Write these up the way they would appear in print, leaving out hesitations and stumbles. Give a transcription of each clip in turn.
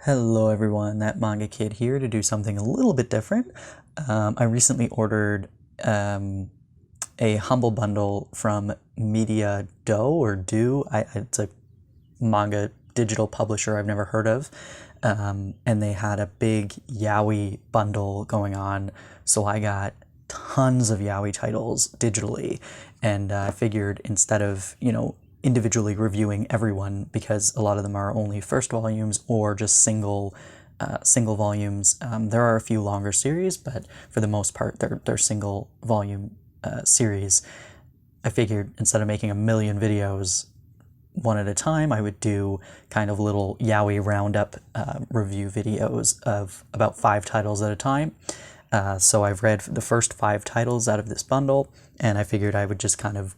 Hello everyone, that manga kid here to do something a little bit different. I recently ordered a humble bundle from Media Do. It's a manga digital publisher I've never heard of, and they had a big yaoi bundle going on, so I got tons of yaoi titles digitally, and I figured instead of, individually reviewing everyone, because a lot of them are only first volumes or just single volumes. There are a few longer series, but for the most part, they're single volume series. I figured instead of making a million videos one at a time, I would do kind of little yaoi roundup review videos of about 5 titles at a time. So I've read the first 5 titles out of this bundle, and I figured I would just kind of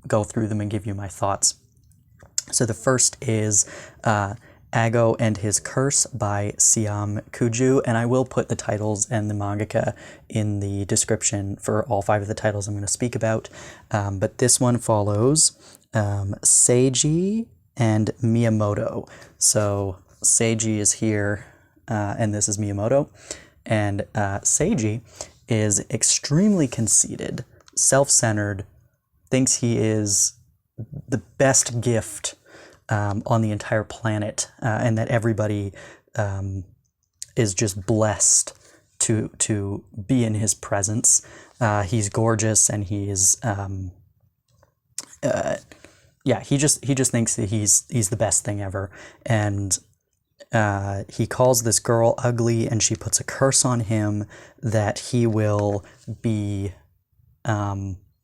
go through them and give you my thoughts. So the first is Aggo and His Curse by Siam Kuju, and I will put the titles and the mangaka in the description for all 5 of the titles I'm going to speak about. But this one follows Seiji and Miyamoto. So Seiji is here, and this is Miyamoto. And Seiji is extremely conceited, self-centered, thinks he is the best gift on the entire planet, and that everybody is just blessed to be in his presence. He's gorgeous, and he's he just thinks that he's the best thing ever, and he calls this girl ugly, and she puts a curse on him that he will be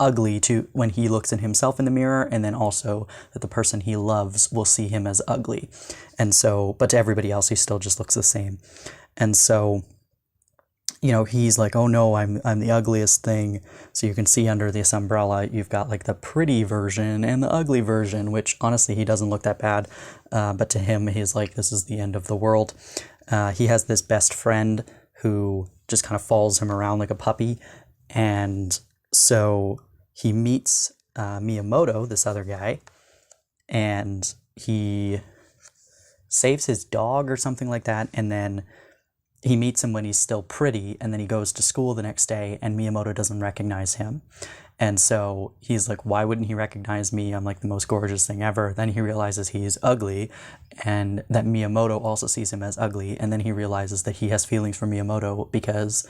ugly to when he looks at himself in the mirror, and then also that the person he loves will see him as ugly. And so, but to everybody else, he still just looks the same. And so, he's like, oh no, I'm the ugliest thing. So you can see under this umbrella, you've got like the pretty version and the ugly version, which honestly, he doesn't look that bad. But to him, he's like, this is the end of the world. He has this best friend who just kind of follows him around like a puppy. And so he meets Miyamoto, this other guy, and he saves his dog or something like that, and then he meets him when he's still pretty, and then he goes to school the next day, and Miyamoto doesn't recognize him. And so he's like, why wouldn't he recognize me? I'm like the most gorgeous thing ever. Then he realizes he's ugly, and that Miyamoto also sees him as ugly, and then he realizes that he has feelings for Miyamoto because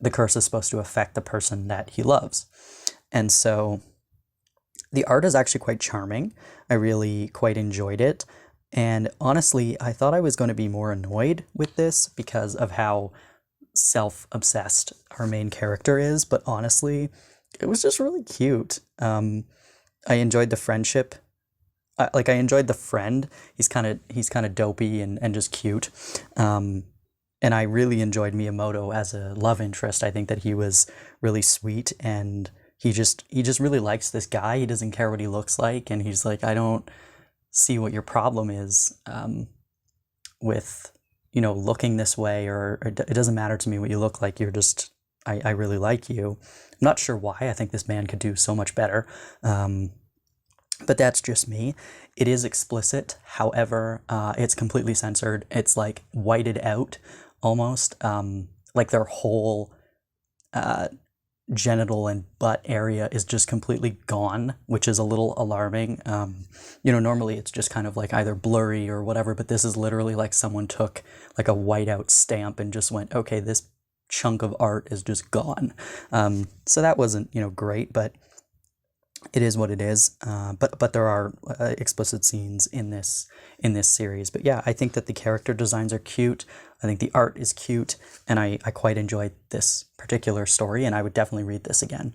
the curse is supposed to affect the person that he loves. And so the art is actually quite charming. I really quite enjoyed it. And honestly, I thought I was going to be more annoyed with this because of how self-obsessed our main character is. But honestly, it was just really cute. I enjoyed the friendship. I enjoyed the friend. He's kind of dopey and just cute. And I really enjoyed Miyamoto as a love interest. I think that he was really sweet, and he just really likes this guy. He doesn't care what he looks like, and he's like, I don't see what your problem is with, looking this way, or it doesn't matter to me what you look like. You're just, I really like you. I'm not sure why. I think this man could do so much better. But that's just me. It is explicit. However, it's completely censored. It's like whited out almost. Like their whole genital and butt area is just completely gone, which is a little alarming. Normally it's just kind of like either blurry or whatever, but this is literally like someone took like a whiteout stamp and just went, okay, this chunk of art is just gone. So that wasn't, great, but it is what it is. But there are explicit scenes in this series. But yeah, I think that the character designs are cute. I think the art is cute, and I quite enjoyed this particular story, and I would definitely read this again.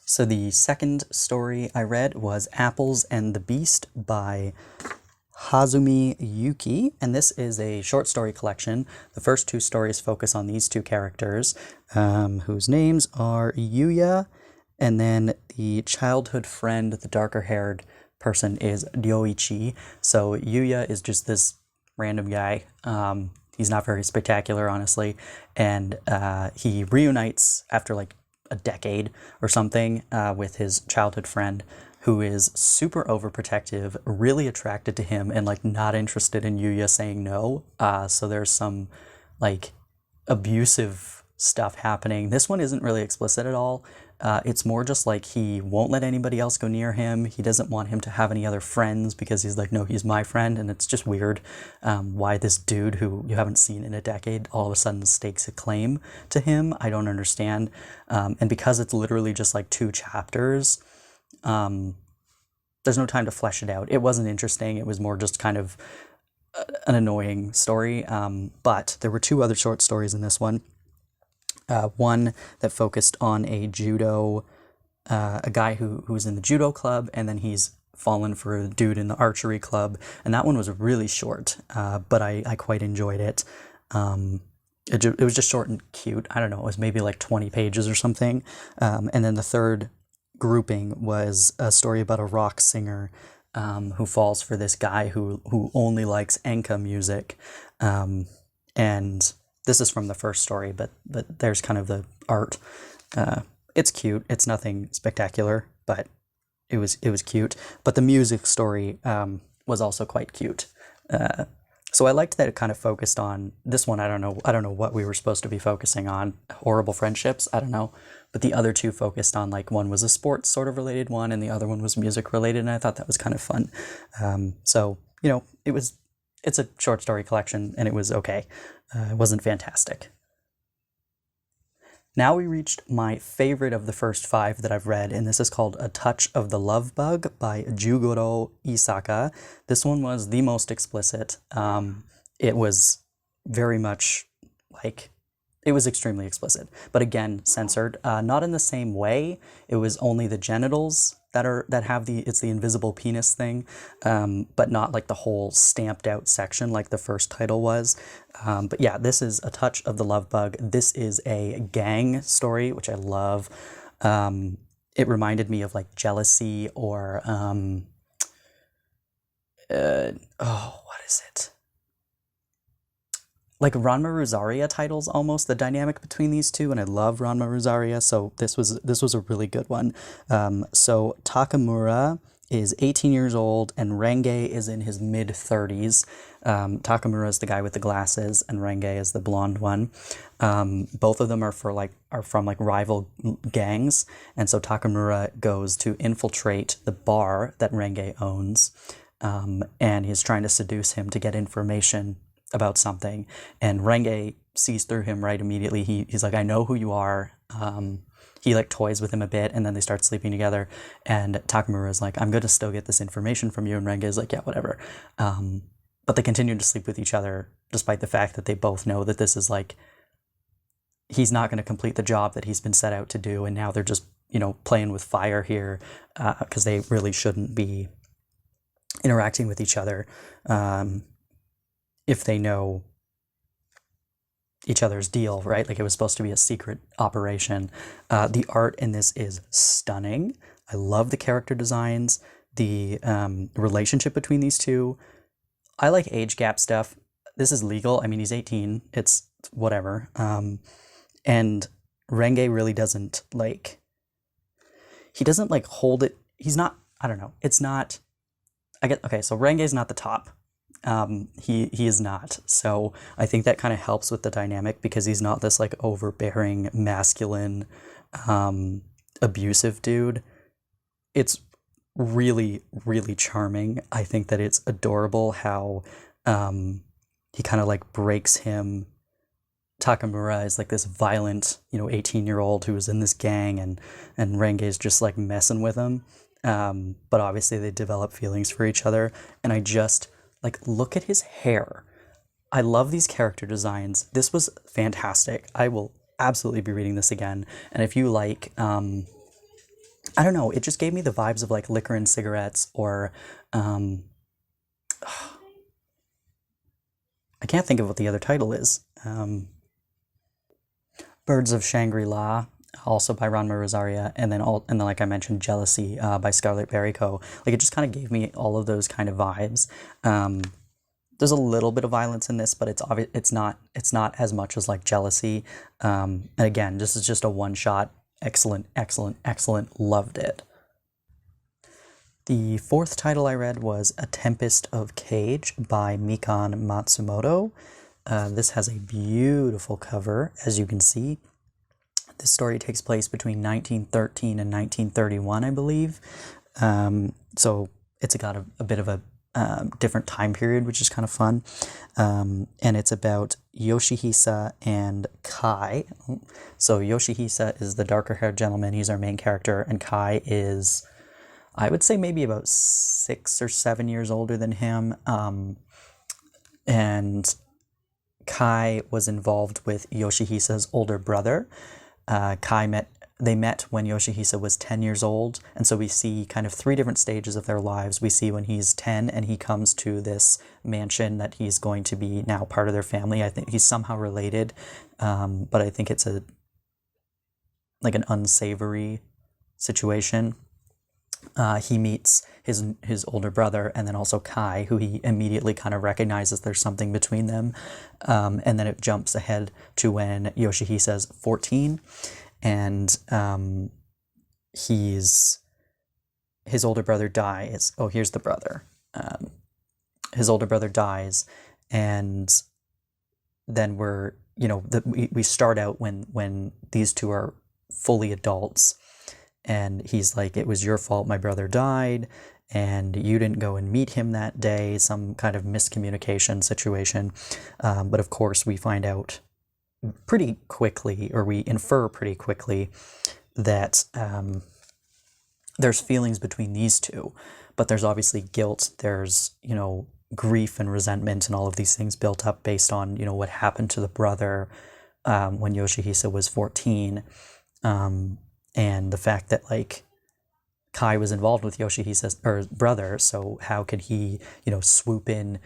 So the second story I read was Apples and the Beast by Hazumi Yuki, and this is a short story collection. The first 2 stories focus on these 2 characters, whose names are Yuya, and then the childhood friend, the darker-haired person, is Ryoichi. So Yuya is just this random guy. He's not very spectacular, honestly. And he reunites after like a decade or something with his childhood friend. who is super overprotective, really attracted to him, and like not interested in Yuya saying no. So there's some like abusive stuff happening. This one isn't really explicit at all. It's more just like he won't let anybody else go near him. He doesn't want him to have any other friends because he's like, no, he's my friend. And it's just weird why this dude who you haven't seen in a decade all of a sudden stakes a claim to him. I don't understand. And because it's literally just like 2 chapters, there's no time to flesh it out. It wasn't interesting. It was more just kind of an annoying story. But there were 2 other short stories in this one. One that focused on a guy who's in the judo club, and then he's fallen for a dude in the archery club. And that one was really short, but I quite enjoyed it. It was just short and cute. I don't know, it was maybe like 20 pages or something. And then the third grouping was a story about a rock singer who falls for this guy who only likes enka music. And this is from the first story, but there's kind of the art. It's cute. It's nothing spectacular, but it was cute. But the music story was also quite cute. So I liked that it kind of focused on this one. I don't know what we were supposed to be focusing on. Horrible friendships. I don't know. But the other 2 focused on, like, one was a sports sort of related one, and the other one was music related. And I thought that was kind of fun. So, you know, it's a short story collection, and it was okay. It wasn't fantastic. Now we reached my favorite of the first 5 that I've read, and this is called A Touch of the Lovebug by Juugorou Isaka. This one was the most explicit. It was very much like, it was extremely explicit, but again, censored. Not in the same way. It was only the genitals that have it's the invisible penis thing, but not like the whole stamped out section like the first title was. But yeah, this is A Touch of the Lovebug. This is a gang story, which I love. It reminded me of like Jealousy or what is it? Like Ranma Rosaria titles almost, the dynamic between these 2, and I love Ranma Rosaria, so this was a really good one. So Takamura is 18 years old, and Renge is in his mid-30s. Takamura is the guy with the glasses, and Renge is the blonde one. Both of them are from rival gangs, and so Takamura goes to infiltrate the bar that Renge owns, and he's trying to seduce him to get information about something, and Renge sees through him right immediately. He's like, I know who you are. He like toys with him a bit, and then they start sleeping together, and Takamura is like, I'm going to still get this information from you, and Renge is like, yeah, whatever. But they continue to sleep with each other despite the fact that they both know that this is like, he's not going to complete the job that he's been set out to do, and now they're just, you know, playing with fire here, because they really shouldn't be interacting with each other if they know each other's deal, right? Like, it was supposed to be a secret operation. The art in this is stunning. I love the character designs, the relationship between these 2. I like age gap stuff. This is legal. I mean, he's 18. It's whatever. And Renge really doesn't he doesn't like hold it. He's not, I don't know. It's not, okay, so Renge's not the top. He is not. So I think that kind of helps with the dynamic, because he's not this like overbearing, masculine, abusive dude. It's really, really charming. I think that it's adorable how he kind of like breaks him. Takamura is like this violent, 18-year-old who was in this gang, and Renge's just like messing with him. But obviously they develop feelings for each other, and I just look at his hair. I love these character designs. This was fantastic. I will absolutely be reading this again. And if you like, I don't know, it just gave me the vibes of like Liquor and Cigarettes, or I can't think of what the other title is. Birds of Shangri-La, also by Ranma Rosaria, and then like I mentioned, Jealousy by Scarlet Barrico. Like, it just kind of gave me all of those kind of vibes. There's a little bit of violence in this, but it's not as much as like Jealousy. And again, this is just a one shot. Excellent, excellent, excellent. Loved it. The fourth title I read was A Tempest of Cage by Mikan Matsumoto. This has a beautiful cover, as you can see. This story takes place between 1913 and 1931, I believe. So it's got a bit of a different time period, which is kind of fun. And it's about Yoshihisa and Kai. So Yoshihisa is the darker-haired gentleman. He's our main character. And Kai is, I would say, maybe about 6 or 7 years older than him. And Kai was involved with Yoshihisa's older brother. They met when Yoshihisa was 10 years old, and so we see kind of 3 different stages of their lives. We see when he's 10 and he comes to this mansion that he's going to be now part of their family. I think he's somehow related, but I think it's an unsavory situation. He meets his older brother and then also Kai, who he immediately kind of recognizes there's something between them. And then it jumps ahead to when Yoshihisa's 14, and his older brother dies. Oh, here's the brother. His older brother dies, and then we start out when these two are fully adults. And he's like, it was your fault my brother died, and you didn't go and meet him that day, some kind of miscommunication situation. But of course, we find out pretty quickly, or we infer pretty quickly, that there's feelings between these two. But there's obviously guilt, there's, grief and resentment and all of these things built up based on, what happened to the brother when Yoshihisa was 14. And the fact that, Kai was involved with Yoshihisa's brother, so how could he, swoop in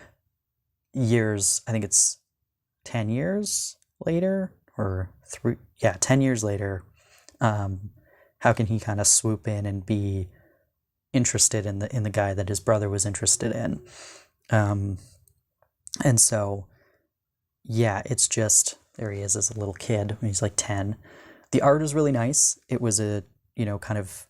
years, I think it's 10 years later, or 10 years later, how can he kind of swoop in and be interested in the guy that his brother was interested in? And so, it's just, there he is as a little kid when he's 10. The art is really nice. It was a, kind of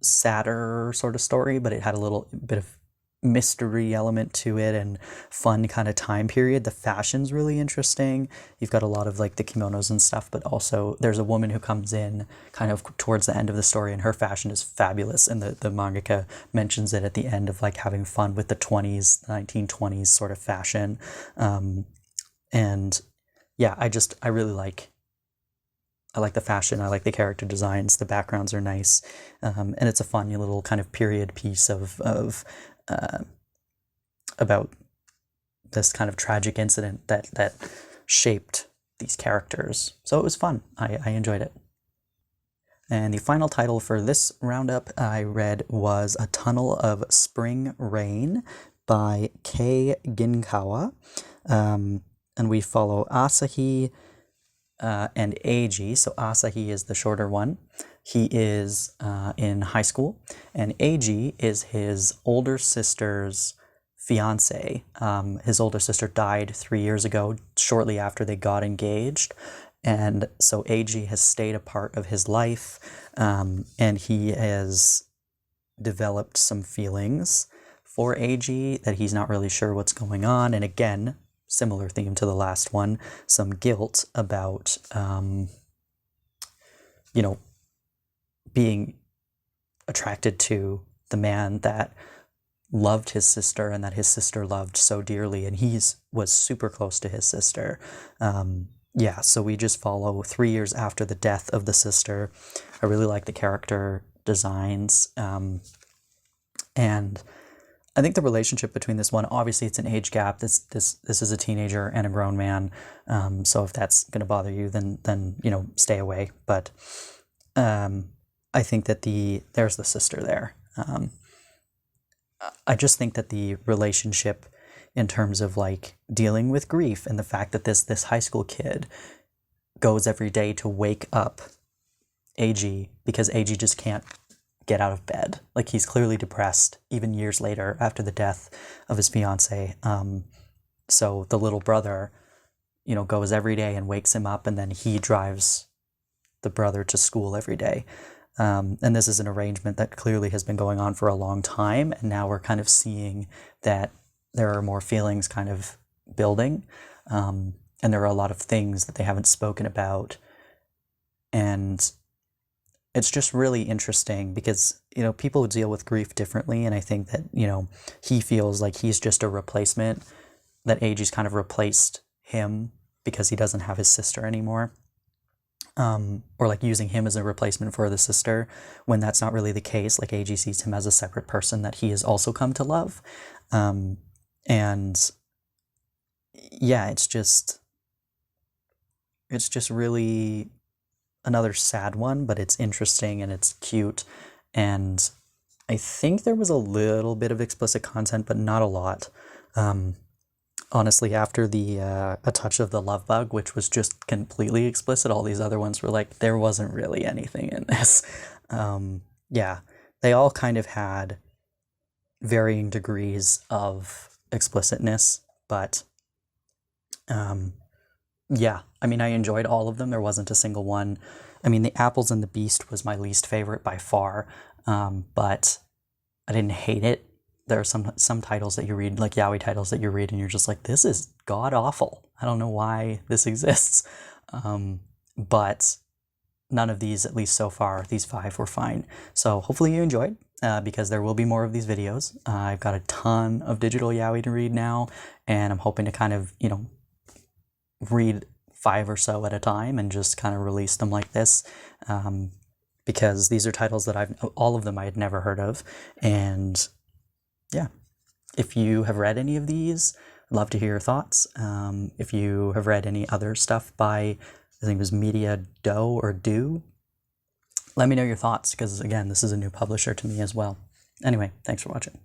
sadder sort of story, but it had a little bit of mystery element to it and fun kind of time period. The fashion's really interesting. You've got a lot of the kimonos and stuff, but also there's a woman who comes in kind of towards the end of the story, and her fashion is fabulous. And the mangaka mentions it at the end of having fun with the 1920s sort of fashion. I really I like the fashion. I like the character designs. The backgrounds are nice, and it's a fun little kind of period piece of about this kind of tragic incident that shaped these characters. So it was fun. I enjoyed it. And the final title for this roundup I read was A Tunnel of Spring Rain by Kei Ginkawa, and we follow Asahi and Eiji. So Asahi is the shorter one. He is in high school, and Eiji is his older sister's fiance. His older sister died 3 years ago, shortly after they got engaged, and so Eiji has stayed a part of his life, and he has developed some feelings for Eiji that he's not really sure what's going on, and again, similar theme to the last one, some guilt about, being attracted to the man that loved his sister and that his sister loved so dearly, and was super close to his sister. So we just follow 3 years after the death of the sister. I really like the character designs, and I think the relationship between this one, obviously it's an age gap. This is a teenager and a grown man. So if that's going to bother you, then stay away. But I think that there's the sister there. I just think that the relationship in terms of dealing with grief and the fact that this high school kid goes every day to wake up Eiji because Eiji just can't get out of bed. He's clearly depressed even years later after the death of his fiance. So the little brother, goes every day and wakes him up, and then he drives the brother to school every day. And this is an arrangement that clearly has been going on for a long time, and now we're kind of seeing that there are more feelings kind of building, and there are a lot of things that they haven't spoken about, and it's just really interesting because, you know, people deal with grief differently, and I think that, you know, he feels like he's just a replacement, that Eiji's kind of replaced him because he doesn't have his sister anymore. Or like using him as a replacement for the sister, when that's not really the case. Like Eiji sees him as a separate person that he has also come to love. And yeah, it's just really another sad one, but it's interesting and it's cute. And I think there was a little bit of explicit content, but not a lot. Honestly, after the A Touch of the Lovebug, which was just completely explicit, all these other ones were like, there wasn't really anything in this. Yeah, they all kind of had varying degrees of explicitness, but yeah, I mean, I enjoyed all of them. There wasn't a single one. I mean, The Apples and the Beast was my least favorite by far, but I didn't hate it. There are some titles that you read, like yaoi titles that you read, and you're just like, this is god awful. I don't know why this exists. But none of these, at least so far, these 5 were fine. So hopefully you enjoyed, because there will be more of these videos. I've got a ton of digital yaoi to read now, and I'm hoping to kind of, you know, read 5 or so at a time and just kind of release them like this. Because these are titles that all of them I had never heard of, and yeah, if you have read any of these, I'd love to hear your thoughts. If you have read any other stuff by, I think it was Media Do or Do, let me know your thoughts, because again, this is a new publisher to me as well. Anyway, thanks for watching.